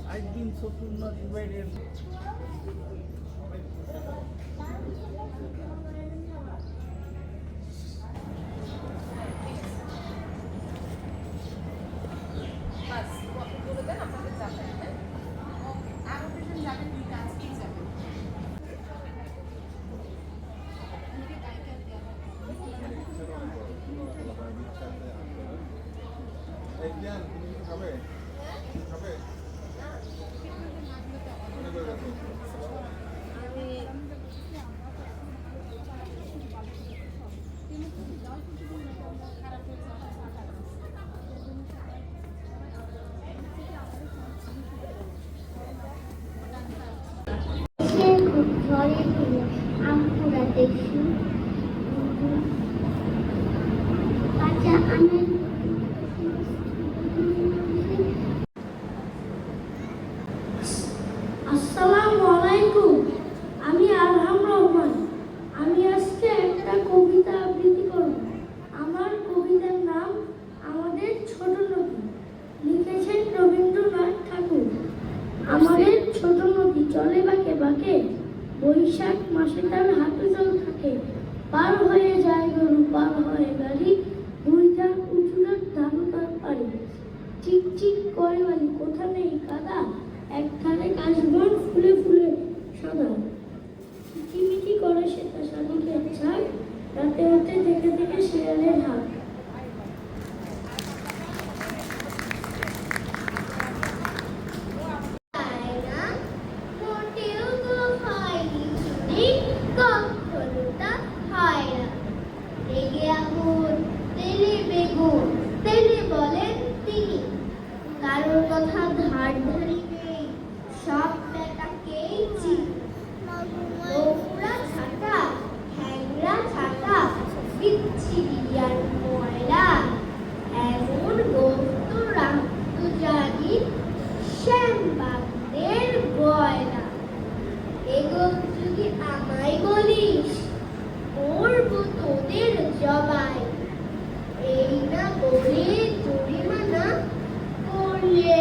I've been so not divided. আসসালামু আলাইকুম। আমি আলহাম রহমান। আমি আজকে একটা কবিতা আবৃত্তি করব। আমার কবিতার নাম আমাদের ছোট নদী। লিখেছেন রবীন্দ্রনাথ ঠাকুর। আমাদের ছোট নদী চলে বাঁকে বাঁকে, বৈশাখ মাসে তার হাঁটু জল থাকে। পার হয়ে যায় গরু, পার হয়ে গাড়ি, দুইটা উঁচুটার ধান তার পাড়ি। চিকচিক করে বালি, কোথা নেই কাদা, একধারে কাশবন ফুলে ফুলে সাদা। কিমিটি করে সেটা শালিকের ঝাঁক, রাতে রাতে থেকে থেকে শিয়ালের হাত। কারোর কথা ধার ধারি নেই, সব বেটাকেই চিনি। বউরা ছাটা, হ্যাংরা ছাটা, বিচ্ছিরি আর ময়লা, এমন গোস্ত রাখতো জানি শ্যামবাগদের গয়না। এগো যদি আমায় বলিস, করবো তোদের জবাই। এই না বলে জরিমানা করলে